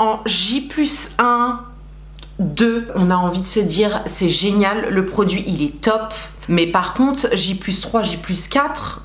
en J+1, 2, on a envie de se dire c'est génial, le produit il est top. Mais par contre, J+3, J+4,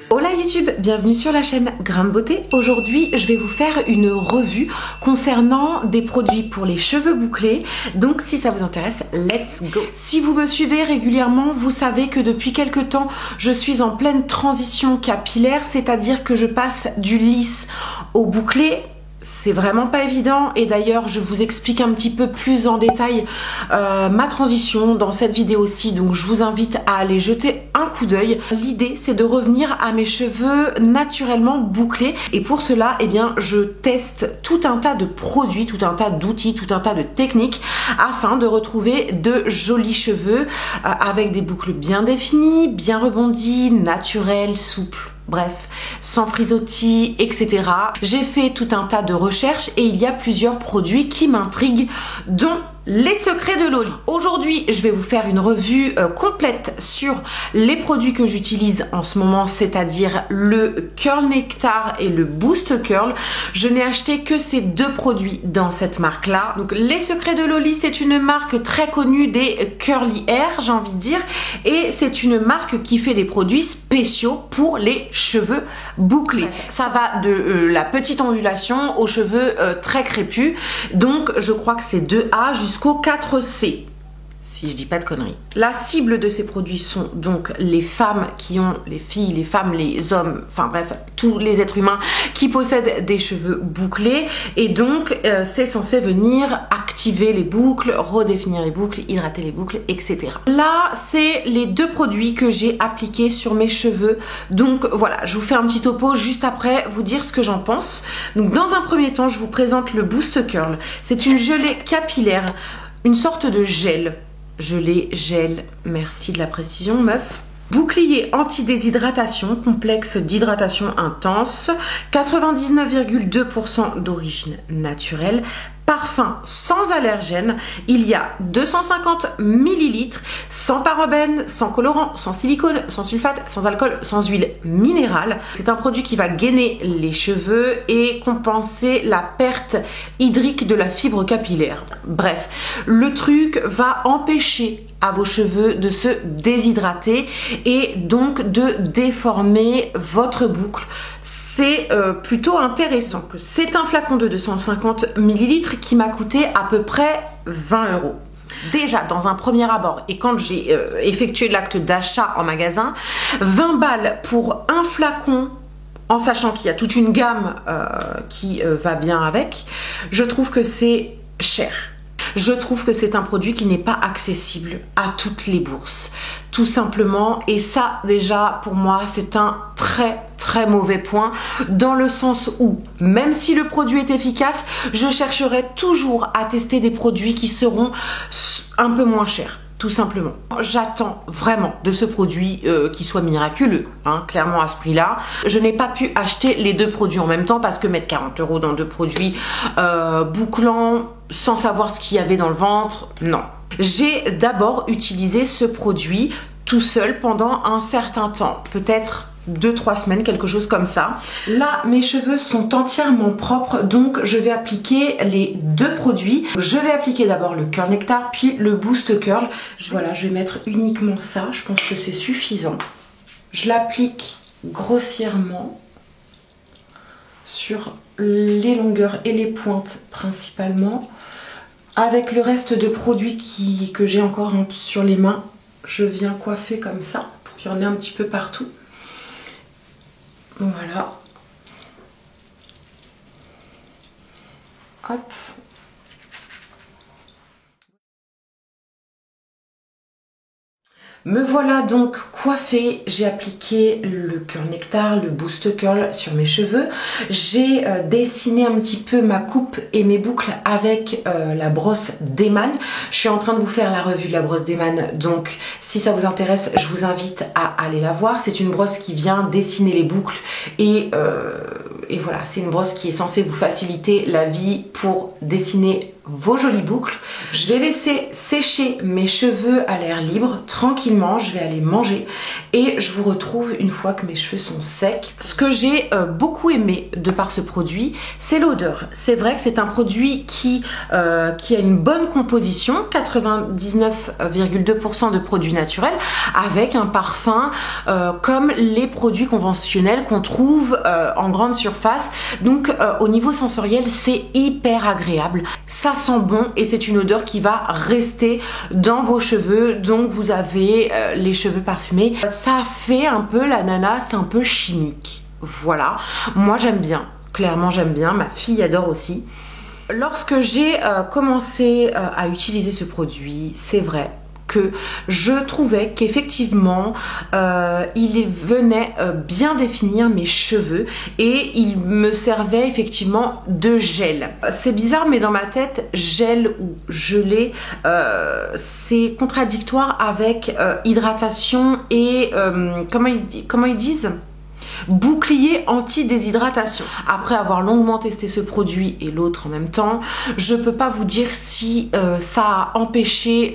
Hola YouTube, bienvenue sur la chaîne Grain de Beauté. Aujourd'hui, je vais vous faire une revue concernant des produits pour les cheveux bouclés. Donc si ça vous intéresse, let's go. Si vous me suivez régulièrement, vous savez que depuis quelques temps, je suis en pleine transition capillaire, c'est-à-dire que je passe du lisse au bouclé. C'est vraiment pas évident et d'ailleurs je vous explique un petit peu plus en détail ma transition dans cette vidéo aussi, donc je vous invite à aller jeter un coup d'œil. L'idée c'est de revenir à mes cheveux naturellement bouclés et pour cela eh bien je teste tout un tas de produits, tout un tas d'outils, tout un tas de techniques afin de retrouver de jolis cheveux avec des boucles bien définies, bien rebondies, naturelles, souples. Bref, sans frisottis, etc. J'ai fait tout un tas de recherches et il y a plusieurs produits qui m'intriguent, dont les secrets de Loli. Aujourd'hui, je vais vous faire une revue complète sur les produits que j'utilise en ce moment, c'est-à-dire le Curl Nectar et le Boost Curl. Je n'ai acheté que ces deux produits dans cette marque-là. Donc, les secrets de Loli, c'est une marque très connue des curly hair, j'ai envie de dire, et c'est une marque qui fait des produits spéciaux pour les cheveux bouclés. Ça va de la petite ondulation aux cheveux très crépus. Donc, je crois que c'est 2A jusqu'au 4C, si je dis pas de conneries. La cible de ces produits sont donc les femmes qui ont, les filles, les femmes, les hommes, enfin bref, tous les êtres humains qui possèdent des cheveux bouclés et donc c'est censé venir activer les boucles, redéfinir les boucles, hydrater les boucles, etc. Là, c'est les deux produits que j'ai appliqués sur mes cheveux. Donc voilà, je vous fais un petit topo juste après, vous dire ce que j'en pense. Donc dans un premier temps, je vous présente le Boost Curl. C'est une gelée capillaire, une sorte de gel. Gelée, gel, merci de la précision meuf. Bouclier anti-déshydratation, complexe d'hydratation intense, 99,2% d'origine naturelle, parfum sans allergène, il y a 250 ml, sans parabènes, sans colorant, sans silicone, sans sulfate, sans alcool, sans huile minérale. C'est un produit qui va gainer les cheveux et compenser la perte hydrique de la fibre capillaire. Bref, le truc va empêcher à vos cheveux de se déshydrater et donc de déformer votre boucle. C'est plutôt intéressant. C'est un flacon de 250 ml qui m'a coûté à peu près 20 €. Déjà dans un premier abord et quand j'ai effectué l'acte d'achat en magasin, 20 balles pour un flacon, en sachant qu'il y a toute une gamme qui va bien avec, je trouve que c'est cher. Je trouve que c'est un produit qui n'est pas accessible à toutes les bourses, tout simplement. Et ça, déjà, pour moi, c'est un très mauvais point, dans le sens où, même si le produit est efficace, je chercherai toujours à tester des produits qui seront un peu moins chers. Tout simplement. J'attends vraiment de ce produit qu'il soit miraculeux, hein, clairement à ce prix-là. Je n'ai pas pu acheter les deux produits en même temps parce que mettre 40 € dans deux produits bouclants sans savoir ce qu'il y avait dans le ventre, non. J'ai d'abord utilisé ce produit tout seul pendant un certain temps, peut-être 2-3 semaines, quelque chose comme ça. Là, mes cheveux sont entièrement propres, donc je vais appliquer les deux produits. Je vais appliquer d'abord le Curl Nectar, puis le Boost Curl. Voilà, je vais mettre uniquement ça, je pense que c'est suffisant. Je l'applique grossièrement sur les longueurs et les pointes principalement. Avec le reste de produits que j'ai encore sur les mains, je viens coiffer comme ça, pour qu'il y en ait un petit peu partout. Voilà. Hop. Me voilà donc coiffée, j'ai appliqué le Curl Nectar, le Boost Curl sur mes cheveux. J'ai dessiné un petit peu ma coupe et mes boucles avec la brosse Deman. Je suis en train de vous faire la revue de la brosse Deman, donc si ça vous intéresse, je vous invite à aller la voir. C'est une brosse qui vient dessiner les boucles et voilà, c'est une brosse qui est censée vous faciliter la vie pour dessiner vos jolies boucles. Je vais laisser sécher mes cheveux à l'air libre tranquillement, je vais aller manger et je vous retrouve une fois que mes cheveux sont secs. Ce que j'ai beaucoup aimé de par ce produit, c'est l'odeur. C'est vrai que c'est un produit qui a une bonne composition, 99,2% de produits naturels, avec un parfum comme les produits conventionnels qu'on trouve en grande surface. Donc au niveau sensoriel, c'est hyper agréable. Ça sent bon et c'est une odeur qui va rester dans vos cheveux, donc vous avez les cheveux parfumés. Ça fait un peu l'ananas, un peu chimique. Voilà, moi j'aime bien, clairement j'aime bien, ma fille adore aussi. Lorsque j'ai commencé à utiliser ce produit, c'est vrai que je trouvais qu'effectivement il venait bien définir mes cheveux et il me servait effectivement de gel. C'est bizarre mais dans ma tête, gel ou gelé, c'est contradictoire avec hydratation et comment ils disent, bouclier anti-déshydratation. Après avoir longuement testé ce produit et l'autre en même temps, je peux pas vous dire si ça a empêché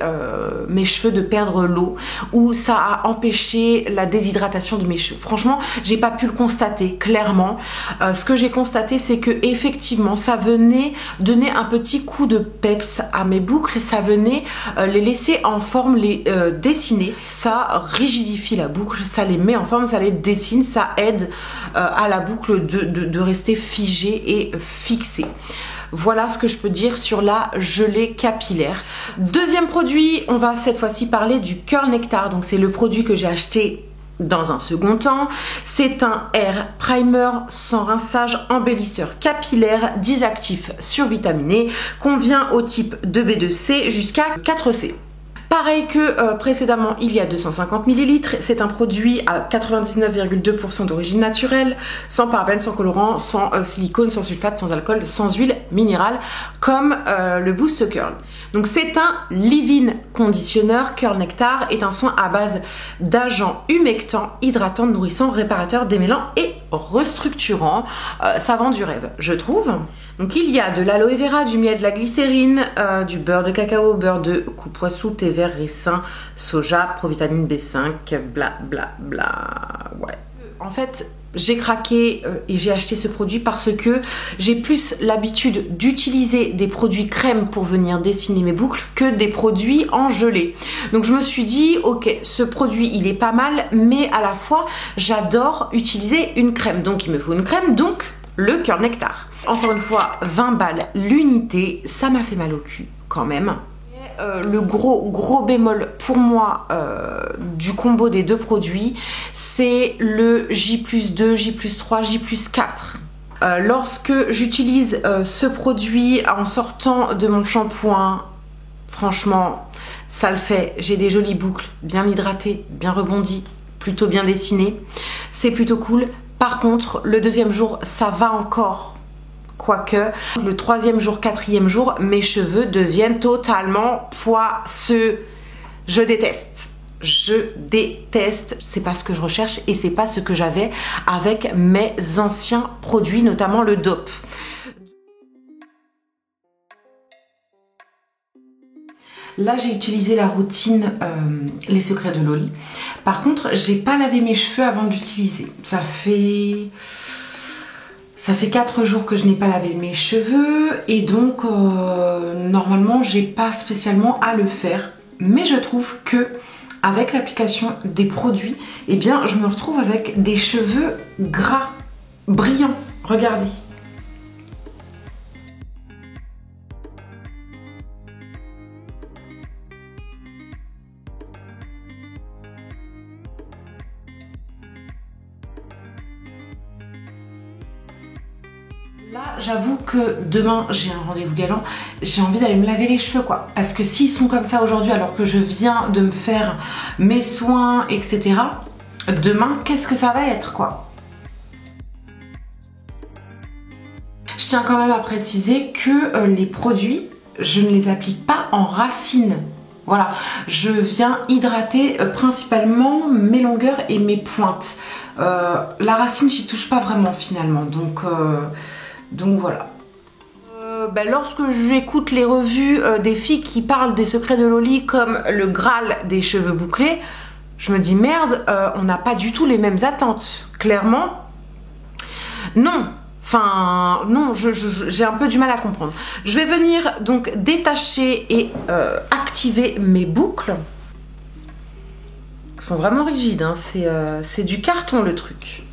mes cheveux de perdre l'eau ou ça a empêché la déshydratation de mes cheveux. Franchement, j'ai pas pu le constater clairement. Ce que j'ai constaté, c'est que effectivement, ça venait donner un petit coup de peps à mes boucles, ça venait les laisser en forme, les dessiner. Ça rigidifie la boucle, ça les met en forme, ça les dessine, ça aide à la boucle de rester figée et fixée. Voilà ce que je peux dire sur la gelée capillaire. Deuxième produit, on va cette fois-ci parler du Curl Nectar. Donc c'est le produit que j'ai acheté dans un second temps. C'est un Hair Primer sans rinçage, embellisseur capillaire, disactif survitaminé, convient au type 2B2C jusqu'à 4C. Pareil que précédemment, il y a 250 ml. C'est un produit à 99,2% d'origine naturelle, sans parabènes, sans colorant, sans silicone, sans sulfate, sans alcool, sans huile minérale, comme le Boost Curl. Donc c'est un leave-in conditionneur. Curl Nectar est un soin à base d'agents humectants, hydratants, nourrissants, réparateurs, démêlants et restructurants. Ça vend du rêve, je trouve. Donc il y a de l'aloe vera, du miel, de la glycérine, du beurre de cacao, beurre de coupe-poissou, thé vert, ricin, soja, provitamine B5, bla bla bla. Ouais. En fait, j'ai craqué et j'ai acheté ce produit parce que j'ai plus l'habitude d'utiliser des produits crème pour venir dessiner mes boucles que des produits en gelée. Donc je me suis dit, ok, ce produit il est pas mal, mais à la fois j'adore utiliser une crème. Donc il me faut une crème, donc le Curl Nectar. Encore une fois, 20 balles l'unité, ça m'a fait mal au cul quand même. Le gros bémol pour moi du combo des deux produits, c'est le J+2, J+3, J+4. Lorsque j'utilise ce produit en sortant de mon shampoing, franchement, ça le fait. J'ai des jolies boucles, bien hydratées, bien rebondies, plutôt bien dessinées. C'est plutôt cool. Par contre, le deuxième jour, ça va encore. Quoique, le troisième jour, quatrième jour, mes cheveux deviennent totalement poisseux. Je déteste. Je déteste. C'est pas ce que je recherche et c'est pas ce que j'avais avec mes anciens produits, notamment le Dope. Là, j'ai utilisé la routine Les Secrets de Loli. Par contre, j'ai pas lavé mes cheveux avant d'utiliser. Ça fait 4 jours que je n'ai pas lavé mes cheveux et donc normalement, j'ai pas spécialement à le faire. Mais je trouve que avec l'application des produits, eh bien, je me retrouve avec des cheveux gras, brillants. Regardez. Là, j'avoue que demain, j'ai un rendez-vous galant, j'ai envie d'aller me laver les cheveux, quoi. Parce que s'ils sont comme ça aujourd'hui, alors que je viens de me faire mes soins, etc., demain, qu'est-ce que ça va être, quoi. Je tiens quand même à préciser que les produits, je ne les applique pas en racine. Voilà, je viens hydrater principalement mes longueurs et mes pointes. La racine, j'y touche pas vraiment finalement, donc voilà. lorsque j'écoute les revues des filles qui parlent des secrets de Loli comme le Graal des cheveux bouclés, je me dis merde, on n'a pas du tout les mêmes attentes. Clairement, non. Enfin, non, j'ai un peu du mal à comprendre. Je vais venir donc détacher et activer mes boucles. Elles sont vraiment rigides, hein. C'est du carton le truc.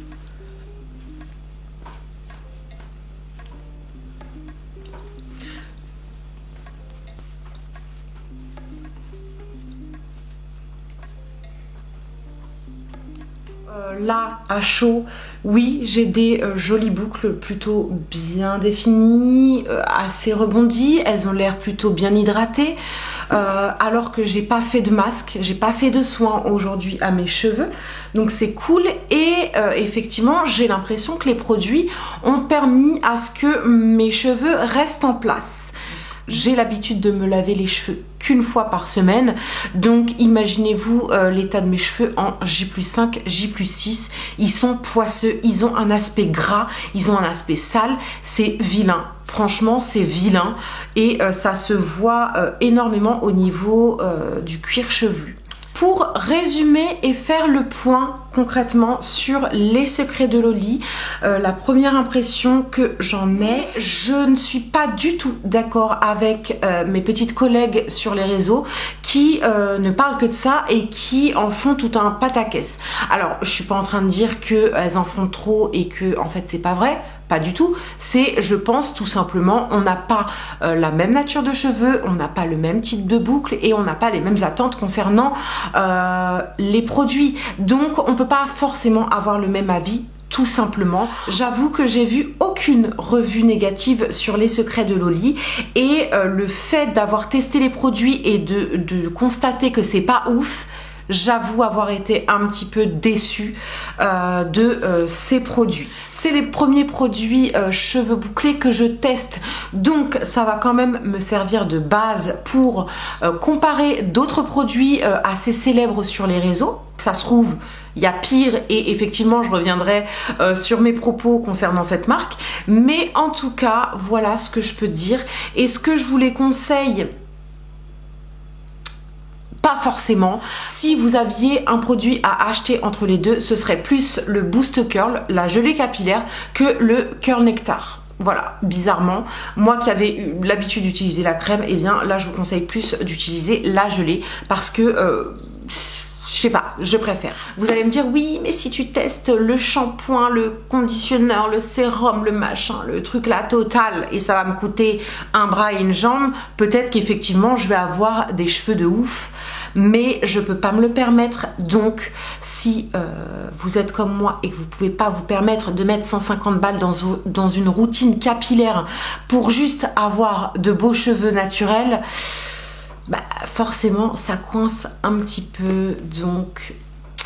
Là, à chaud, oui, j'ai des jolies boucles plutôt bien définies, assez rebondies. Elles ont l'air plutôt bien hydratées, alors que j'ai pas fait de masque, j'ai pas fait de soins aujourd'hui à mes cheveux. Donc c'est cool et effectivement, j'ai l'impression que les produits ont permis à ce que mes cheveux restent en place. J'ai l'habitude de me laver les cheveux qu'une fois par semaine, donc imaginez-vous l'état de mes cheveux en J+5, J+6. Ils sont poisseux, ils ont un aspect gras, ils ont un aspect sale, c'est vilain. Franchement, c'est vilain et ça se voit énormément au niveau du cuir chevelu. Pour résumer et faire le point concrètement sur les secrets de Loli, la première impression que j'en ai, je ne suis pas du tout d'accord avec mes petites collègues sur les réseaux qui ne parlent que de ça et qui en font tout un pataquès. Alors, je suis pas en train de dire qu'elles en font trop et que en fait c'est pas vrai. Pas du tout, c'est, je pense, tout simplement, on n'a pas la même nature de cheveux, on n'a pas le même type de boucle et on n'a pas les mêmes attentes concernant les produits. Donc, on ne peut pas forcément avoir le même avis. Tout simplement, j'avoue que j'ai vu aucune revue négative sur les secrets de Loli et le fait d'avoir testé les produits et de constater que c'est pas ouf, j'avoue avoir été un petit peu déçue de ces produits. C'est les premiers produits cheveux bouclés que je teste, donc ça va quand même me servir de base pour comparer d'autres produits assez célèbres sur les réseaux. Ça se trouve, il y a pire et effectivement je reviendrai sur mes propos concernant cette marque, mais en tout cas voilà ce que je peux dire et ce que je vous les conseille. Pas forcément. Si vous aviez un produit à acheter entre les deux, ce serait plus le Boost Curl, la gelée capillaire, que le Curl Nectar. Voilà, bizarrement, moi qui avais eu l'habitude d'utiliser la crème, et bien là je vous conseille plus d'utiliser la gelée parce que je sais pas, je préfère. Vous allez me dire oui, mais si tu testes le shampoing, le conditionneur, le sérum, le machin, le truc là total, et ça va me coûter un bras et une jambe, peut-être qu'effectivement je vais avoir des cheveux de ouf, mais je peux pas me le permettre. Donc si vous êtes comme moi et que vous pouvez pas vous permettre de mettre 150 balles dans une routine capillaire pour juste avoir de beaux cheveux naturels, bah forcément ça coince un petit peu, donc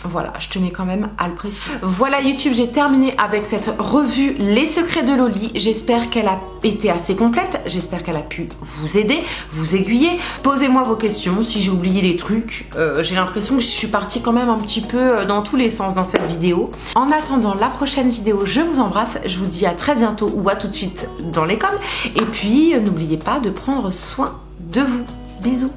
voilà, je tenais quand même à le préciser. Voilà YouTube, j'ai terminé avec cette revue Les Secrets de Loli. J'espère qu'elle a été assez complète, j'espère qu'elle a pu vous aider, vous aiguiller. Posez-moi vos questions si j'ai oublié des trucs. J'ai l'impression que je suis partie quand même un petit peu dans tous les sens dans cette vidéo. En attendant la prochaine vidéo, je vous embrasse, je vous dis à très bientôt ou à tout de suite dans les coms. Et puis n'oubliez pas de prendre soin de vous. Bisous.